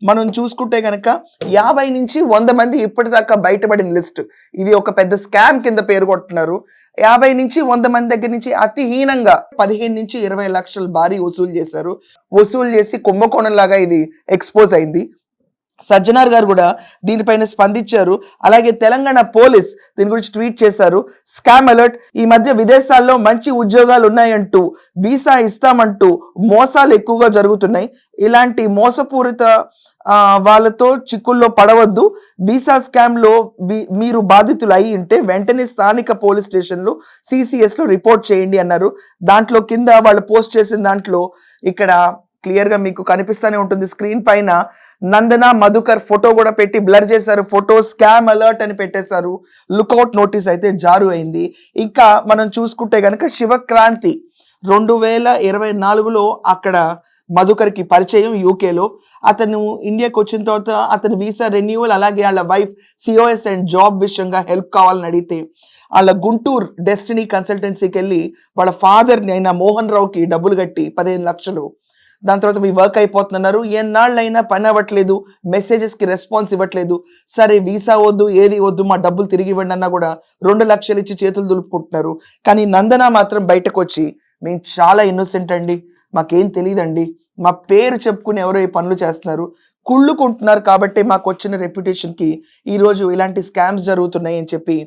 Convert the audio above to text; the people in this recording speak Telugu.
మనం చూసుకుంటే గనక 50 నుంచి 100 మంది ఇప్పటిదాకా బయటపడిన లిస్ట్. ఇది ఒక పెద్ద స్కామ్ కింద పేరు కొట్టున్నారు. 50 నుంచి 100 మంది దగ్గర నుంచి అతి హీనంగా 15-20 లక్షలు భారీ వసూలు చేశారు. వసూలు చేసి కుంభకోణంలాగా ఇది ఎక్స్‌పోజ్ అయింది. సజ్జనార్ గారు కూడా దీనిపైన స్పందించారు. అలాగే తెలంగాణ పోలీస్ దీని గురించి ట్వీట్ చేశారు. స్కామ్ అలర్ట్, ఈ మధ్య విదేశాల్లో మంచి ఉద్యోగాలు ఉన్నాయంటూ వీసా ఇస్తామంటూ మోసాలు ఎక్కువగా జరుగుతున్నాయి. ఇలాంటి మోసపూరిత వాళ్ళతో చిక్కుల్లో పడవద్దు. వీసా స్కామ్లో మీరు బాధితులు అయి ఉంటే వెంటనే స్థానిక పోలీస్ స్టేషన్లో CCSలో రిపోర్ట్ చేయండి అన్నారు. దాంట్లో కింద వాళ్ళు పోస్ట్ చేసిన దాంట్లో ఇక్కడ క్లియర్ గా మీకు కనిపిస్తూనే ఉంటుంది స్క్రీన్ పైన. నందన మధుకర్ ఫోటో కూడా పెట్టి బ్లర్ చేశారు. ఫోటో స్కామ్ అలర్ట్ అని పెట్టేశారు. లుకౌట్ నోటీస్ అయితే జారీ అయింది. ఇంకా మనం చూసుకుంటే గనక శివక్రాంతి 2024లో అక్కడ మధుకర్కి పరిచయం యూకేలో. అతను ఇండియాకి వచ్చిన తర్వాత అతని వీసా రెన్యూవల్ అలాగే వాళ్ళ వైఫ్ COS అండ్ జాబ్ విషయంగా హెల్ప్ కావాలని అడిగితే వాళ్ళ గుంటూరు డెస్టినీ కన్సల్టెన్సీకి వెళ్ళి వాళ్ళ ఫాదర్ని అయిన మోహన్ రావుకి డబ్బులు కట్టి 15 లక్షలు. దాని తర్వాత మీ వర్క్ అయిపోతున్నారు. ఎన్నాళ్ళైనా పని అవ్వట్లేదు, మెసేజెస్కి రెస్పాన్స్ ఇవ్వట్లేదు. సరే వీసా వద్దు, ఏది వద్దు, మా డబ్బులు తిరిగి ఇవ్వండి అన్నా కూడా 2 లక్షలు ఇచ్చి చేతులు దులుపుకుంటున్నారు. కానీ నందన మాత్రం బయటకు వచ్చి మేము చాలా ఇన్నోసెంట్ అండి, మాకేం తెలియదండి, మా పేరు చెప్పుకుని ఎవరో ఈ పనులు చేస్తున్నారు, కుళ్ళుకుంటున్నారు, కాబట్టి మాకు వచ్చిన రెప్యుటేషన్కి ఈరోజు ఇలాంటి స్కామ్స్ జరుగుతున్నాయి అని చెప్పి